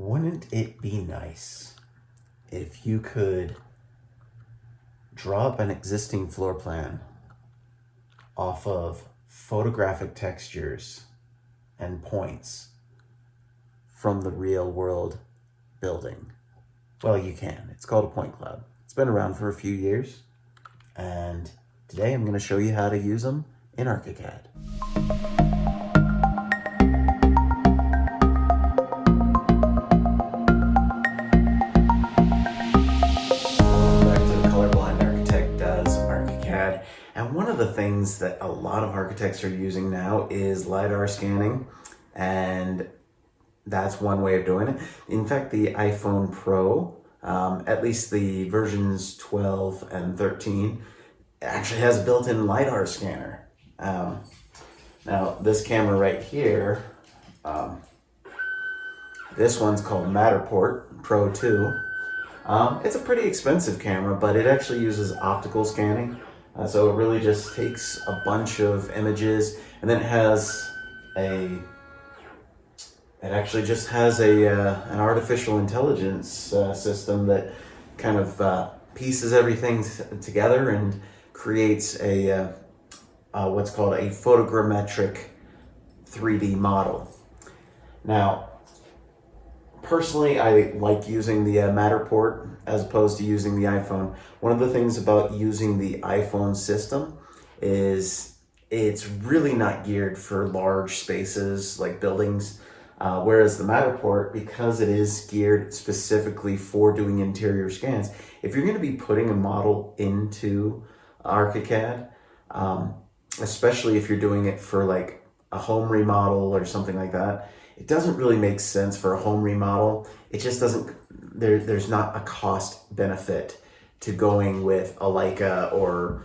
Wouldn't it be nice if you could draw up an existing floor plan off of photographic textures and points from the real world building? Well, you can. It's called a point cloud. It's been around for a few years, and today I'm going to show you how to use them in Archicad. And one of the things that a lot of architects are using now is LiDAR scanning, and that's one way of doing it. In fact, the iPhone Pro, at least the versions 12 and 13, actually has a built-in LiDAR scanner. Now, this camera right here, this one's called Matterport Pro 2. It's a pretty expensive camera, but it actually uses optical scanning. So it really just takes a bunch of images, and then it actually just has an artificial intelligence system that kind of pieces everything together and creates what's called a photogrammetric 3D model. Now, personally, I like using the Matterport as opposed to using the iPhone. One of the things about using the iPhone system is it's really not geared for large spaces like buildings, whereas the Matterport, because it is geared specifically for doing interior scans, if you're going to be putting a model into Archicad, especially if you're doing it for like a home remodel or something like that, it doesn't really make sense for a home remodel. It just doesn't, there's not a cost benefit to going with a Leica or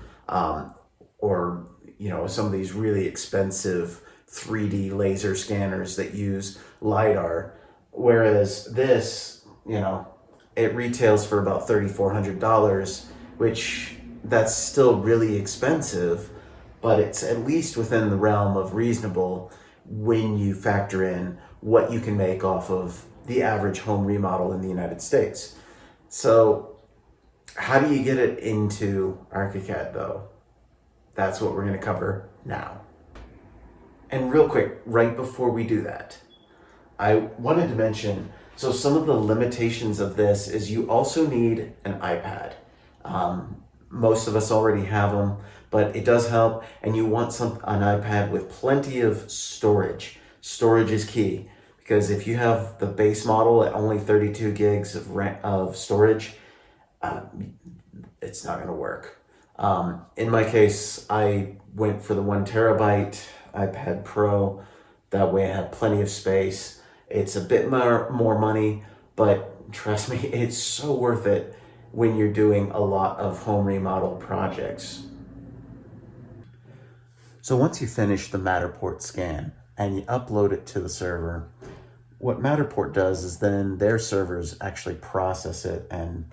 you know, some of these really expensive 3D laser scanners that use LiDAR. Whereas this, you know, it retails for about $3,400, which that's still really expensive, but it's at least within the realm of reasonable when you factor in what you can make off of the average home remodel in the United States. So how do you get it into Archicad though? That's what we're going to cover now. And real quick, right before we do that, I wanted to mention, so some of the limitations of this is you also need an iPad. Most of us already have them, but it does help, and you want an iPad with plenty of storage. Storage is key, because if you have the base model at only 32 gigs of storage, it's not going to work. In my case, I went for the 1 terabyte iPad Pro. That way I have plenty of space. It's a bit more money, but trust me, it's so worth it when you're doing a lot of home remodel projects. So once you finish the Matterport scan and you upload it to the server, what Matterport does is then their servers actually process it and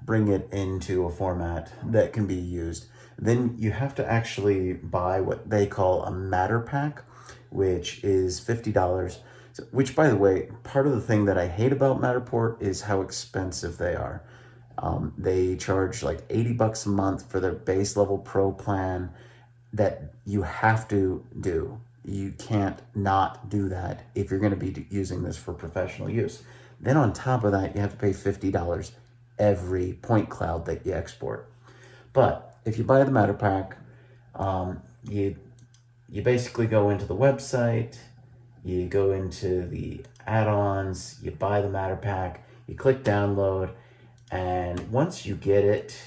bring it into a format that can be used. Then you have to actually buy what they call a Matter Pack, which is $50. Which, by the way, part of the thing that I hate about Matterport is how expensive they are. They charge like $80 a month for their base level Pro plan that you have to do. You can't not do that if you're going to be using this for professional use. Then on top of that, you have to pay $50 every point cloud that you export. But if you buy the Matter Pack, you basically go into the website, you go into the add-ons, you buy the Matter Pack, you click download, and once you get it,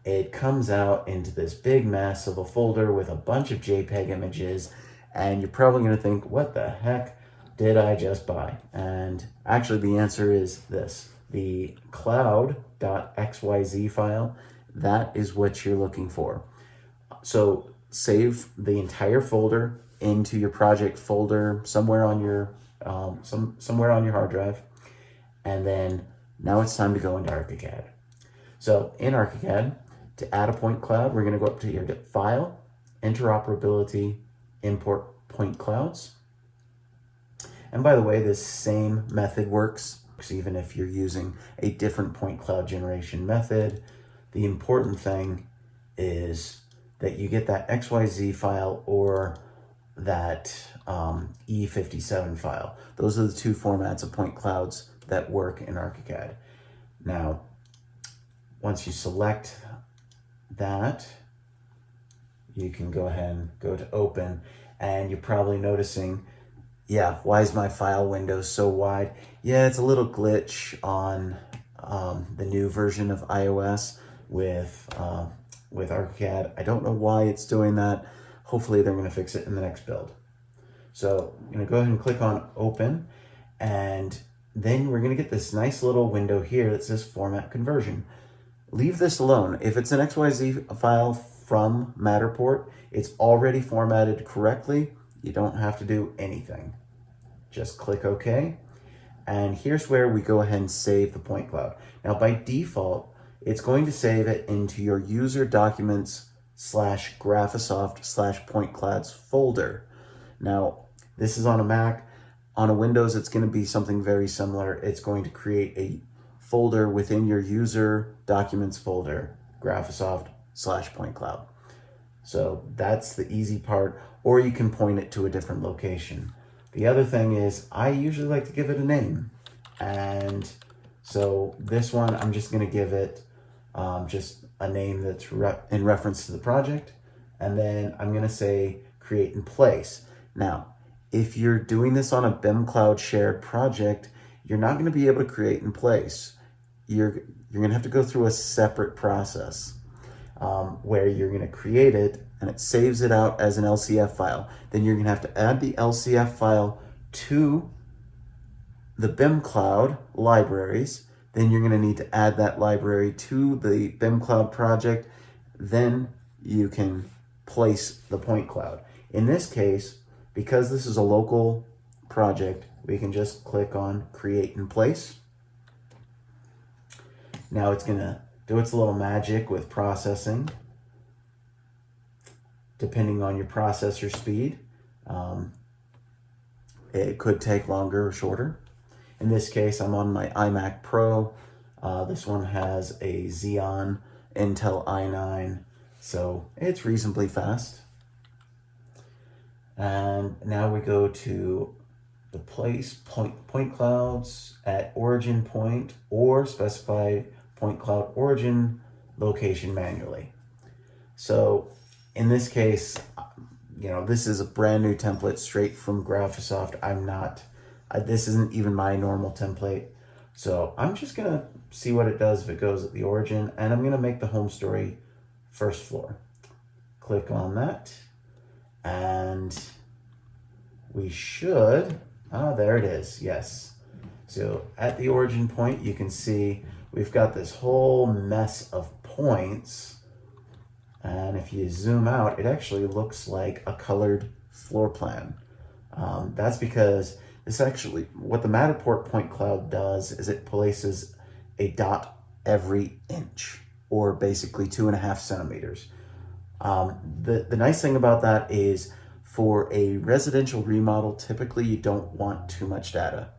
it comes out into this big mess of a folder with a bunch of JPEG images, and you're probably going to think, what the heck did I just buy? And actually the answer is this. The cloud.xyz file, that is what you're looking for. So save the entire folder into your project folder somewhere on your somewhere on your hard drive, and then now it's time to go into Archicad. So in Archicad, to add a point cloud, we're going to go up to your File, Interoperability, Import Point Clouds. And by the way, this same method works even if you're using a different point cloud generation method. The important thing is that you get that XYZ file or that E57 file. Those are the two formats of point clouds that work in Archicad. Now, once you select that, you can go ahead and go to open, and you're probably noticing, yeah, why is my file window so wide? Yeah, it's a little glitch on the new version of iOS with Archicad. I don't know why it's doing that. Hopefully they're gonna fix it in the next build. So I'm gonna go ahead and click on open, and then we're gonna get this nice little window here that says format conversion. Leave this alone. If it's an XYZ file from Matterport, it's already formatted correctly. You don't have to do anything. Just click OK. And here's where we go ahead and save the point cloud. Now by default, it's going to save it into your user documents /Graphisoft /point clouds folder. Now, this is on a Mac. On a Windows, it's going to be something very similar. It's going to create a folder within your user documents folder, Graphisoft /point cloud. So that's the easy part, or you can point it to a different location. The other thing is I usually like to give it a name. And so this one, I'm just going to give it just a name that's in reference to the project. And then I'm going to say create in place. Now, if you're doing this on a BIM Cloud shared project, you're not going to be able to create in place. You're going to have to go through a separate process where you're going to create it and it saves it out as an LCF file. Then you're going to have to add the LCF file to the BIM Cloud libraries. Then you're going to need to add that library to the BIM Cloud project. Then you can place the point cloud. In this case, because this is a local project, we can just click on create in place. Now it's going to do its little magic with processing, depending on your processor speed. It could take longer or shorter. In this case, I'm on my iMac Pro. This one has a Xeon Intel i9, so it's reasonably fast. And now we go to the place point clouds at origin point or specify point cloud origin location manually. So in this case, this is a brand new template straight from Graphisoft. This isn't even my normal template. So I'm just gonna see what it does if it goes at the origin, and I'm gonna make the home story first floor. Click on that, and we should, there it is, yes. So at the origin point, you can see we've got this whole mess of points. And if you zoom out, it actually looks like a colored floor plan. That's because what the Matterport point cloud does is it places a dot every inch, or basically 2.5 centimeters. The nice thing about that is for a residential remodel, typically you don't want too much data.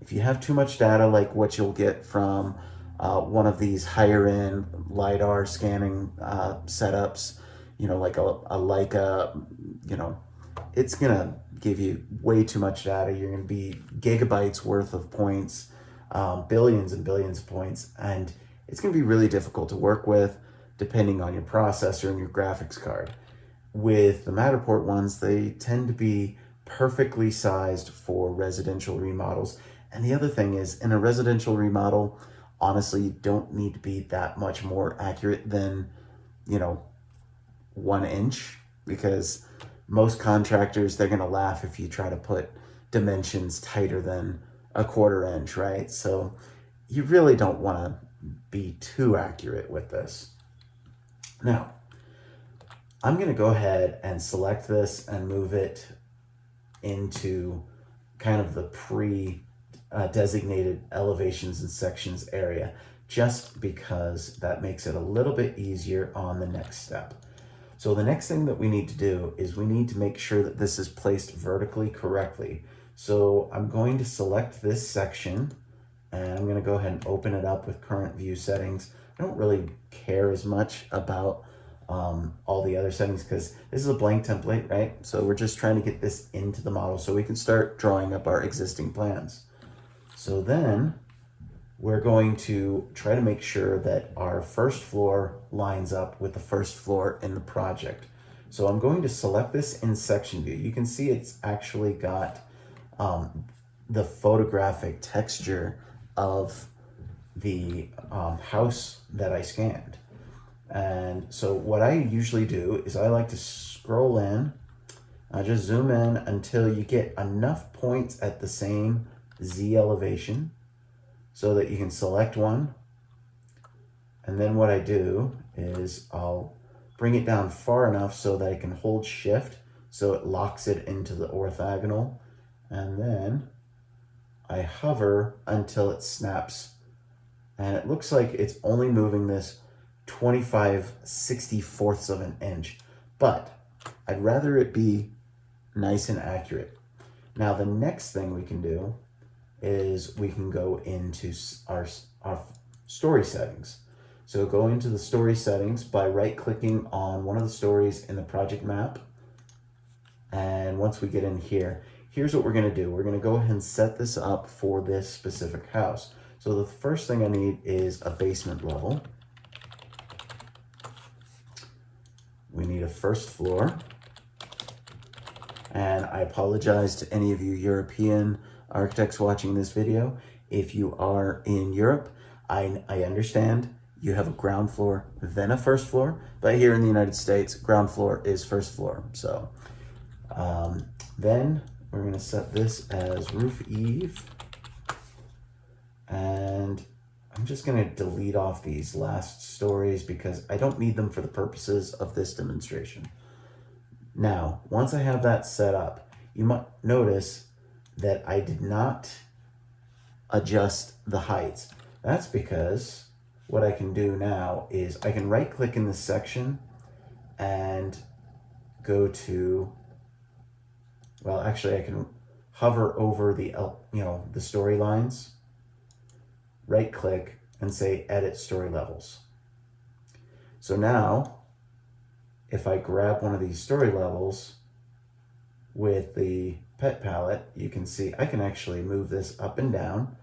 If you have too much data, like what you'll get from one of these higher end LiDAR scanning setups, like a Leica, it's gonna give you way too much data. You're gonna be gigabytes worth of points, billions and billions of points, and it's gonna be really difficult to work with depending on your processor and your graphics card. With the Matterport ones, they tend to be perfectly sized for residential remodels. And the other thing is, in a residential remodel, honestly, you don't need to be that much more accurate than, 1 inch, because most contractors, they're gonna laugh if you try to put dimensions tighter than 1/4 inch, right? So you really don't wanna be too accurate with this. Now, I'm gonna go ahead and select this and move it into kind of the designated elevations and sections area, just because that makes it a little bit easier on the next step. So the next thing that we need to do is we need to make sure that this is placed vertically correctly. So I'm going to select this section, and I'm going to go ahead and open it up with current view settings. I don't really care as much about all the other settings because this is a blank template, right? So we're just trying to get this into the model so we can start drawing up our existing plans. So then we're going to try to make sure that our first floor lines up with the first floor in the project. So I'm going to select this in section view. You can see it's actually got the photographic texture of the house that I scanned. And so what I usually do is I like to scroll in, just zoom in until you get enough points at the same Z elevation so that you can select one. And then what I do is I'll bring it down far enough so that I can hold shift so it locks it into the orthogonal. And then I hover until it snaps. And it looks like it's only moving this 25/64ths of an inch, but I'd rather it be nice and accurate. Now the next thing we can do is we can go into our story settings. So go into the story settings by right-clicking on one of the stories in the project map. And once we get in here, here's what we're going to do. We're going to go ahead and set this up for this specific house. So the first thing I need is a basement level. We need a first floor. And I apologize to any of you European architects watching this video. If you are in Europe, I understand you have a ground floor, then a first floor. But here in the United States, ground floor is first floor. So then we're going to set this as roof eave. And I'm just going to delete off these last stories because I don't need them for the purposes of this demonstration. Now, once I have that set up, you might notice that I did not adjust the heights. That's because what I can do now is I can right click in this section and go to, well, actually I can hover over the, the story lines, right click and say edit story levels. So now if I grab one of these story levels with the pet palette, you can see I can actually move this up and down.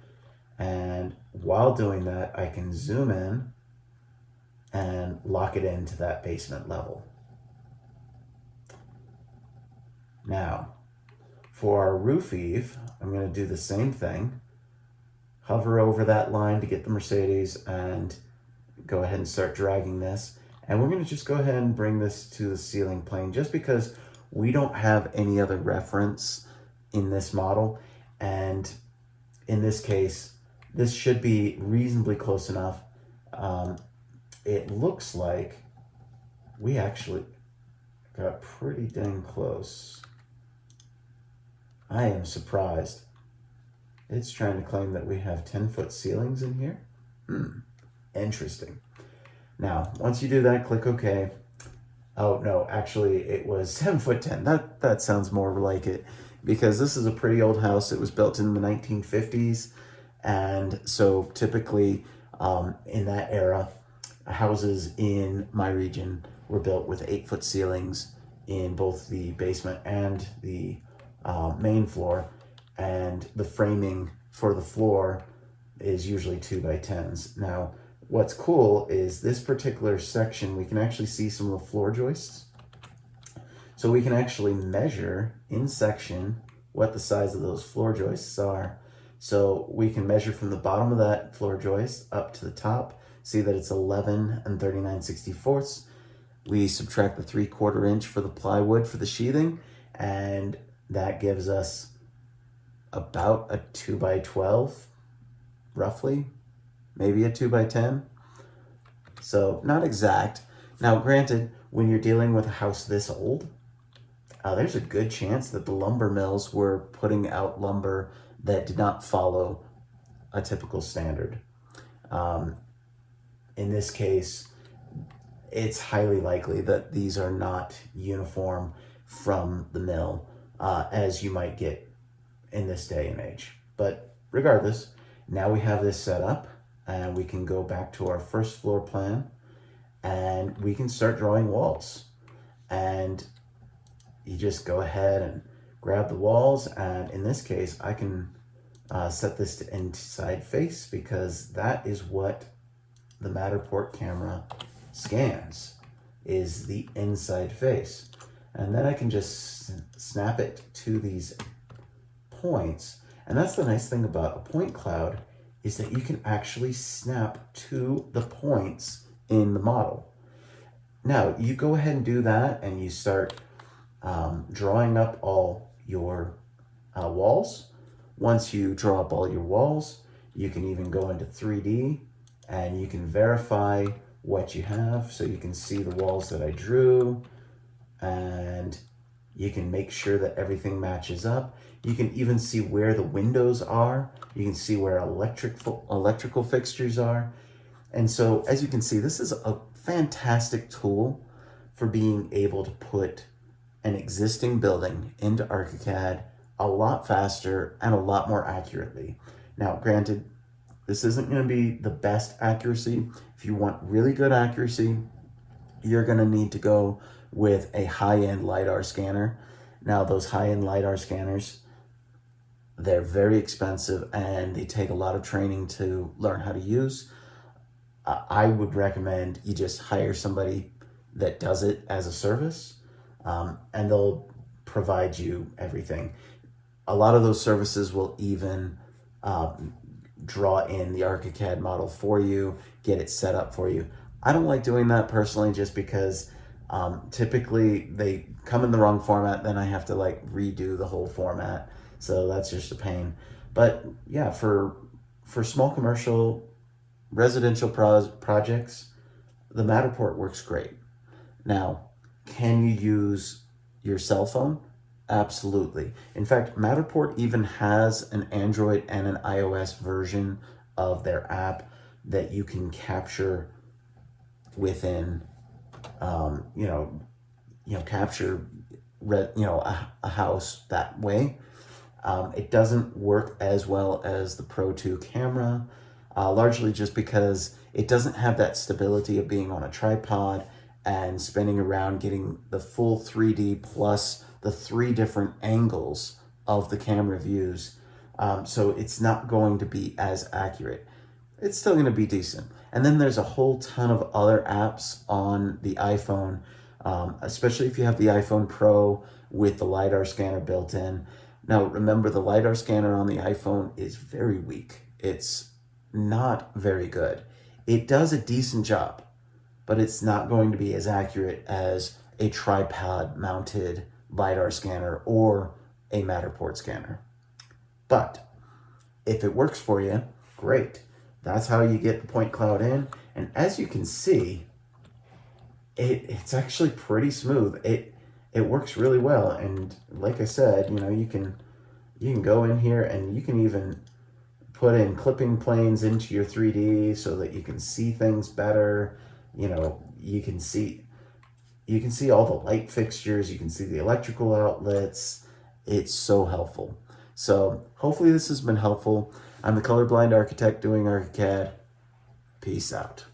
And while doing that, I can zoom in and lock it into that basement level. Now, for our roof eave, I'm going to do the same thing. Hover over that line to get the Mercedes and go ahead and start dragging this. And we're going to just go ahead and bring this to the ceiling plane just because we don't have any other reference in this model. And in this case, this should be reasonably close enough. It looks like we actually got pretty dang close. I am surprised. It's trying to claim that we have 10-foot ceilings in here. Interesting. Now, once you do that, click OK. Oh, no, actually, it was 7'10". That sounds more like it because this is a pretty old house. It was built in the 1950s. And so typically in that era, houses in my region were built with 8-foot ceilings in both the basement and the main floor. And the framing for the floor is usually 2x10s. Now, what's cool is this particular section, we can actually see some of the floor joists. So we can actually measure in section what the size of those floor joists are. So we can measure from the bottom of that floor joist up to the top, see that it's 11 and 39/64. We subtract the 3/4 inch for the plywood for the sheathing, and that gives us about a 2x12, roughly, maybe a 2x10. So not exact. Now, granted, when you're dealing with a house this old, there's a good chance that the lumber mills were putting out lumber that did not follow a typical standard. In this case, it's highly likely that these are not uniform from the mill, as you might get in this day and age. But regardless, now we have this set up and we can go back to our first floor plan and we can start drawing walls. And you just go ahead and grab the walls, and in this case I can set this to inside face because that is what the Matterport camera scans, is the inside face. And then I can just snap it to these points. And that's the nice thing about a point cloud, is that you can actually snap to the points in the model. Now you go ahead and do that and you start drawing up all your walls. Once you draw up all your walls, you can even go into 3D and you can verify what you have. So you can see the walls that I drew, and you can make sure that everything matches up. You can even see where the windows are. You can see where electrical fixtures are. And so as you can see, this is a fantastic tool for being able to put an existing building into Archicad a lot faster and a lot more accurately. Now, granted, this isn't going to be the best accuracy. If you want really good accuracy, you're going to need to go with a high-end LiDAR scanner. Now, those high-end LiDAR scanners, they're very expensive and they take a lot of training to learn how to use. I would recommend you just hire somebody that does it as a service, and they'll provide you everything. A lot of those services will even draw in the Archicad model for you, get it set up for you. I don't like doing that personally, just because typically they come in the wrong format, then I have to like redo the whole format. So that's just a pain. But yeah, for small commercial residential projects, the Matterport works great. Now, can you use your cell phone? Absolutely. In fact, Matterport even has an Android and an iOS version of their app that you can capture within, capture a house that way. It doesn't work as well as the Pro 2 camera, largely just because it doesn't have that stability of being on a tripod and spinning around, getting the full 3D plus the 3 different angles of the camera views. So it's not going to be as accurate. It's still going to be decent. And then there's a whole ton of other apps on the iPhone, especially if you have the iPhone Pro with the LiDAR scanner built in. Now, remember, the LiDAR scanner on the iPhone is very weak. It's not very good. It does a decent job, but it's not going to be as accurate as a tripod-mounted LiDAR scanner or a Matterport scanner. But if it works for you, great. That's how you get the point cloud in. And as you can see, it's actually pretty smooth. It works really well. And like I said, you can go in here and you can even put in clipping planes into your 3D so that you can see things better. You can see all the light fixtures, you can see the electrical outlets. It's so helpful. So hopefully this has been helpful. I'm the colorblind architect doing Archicad. Peace out.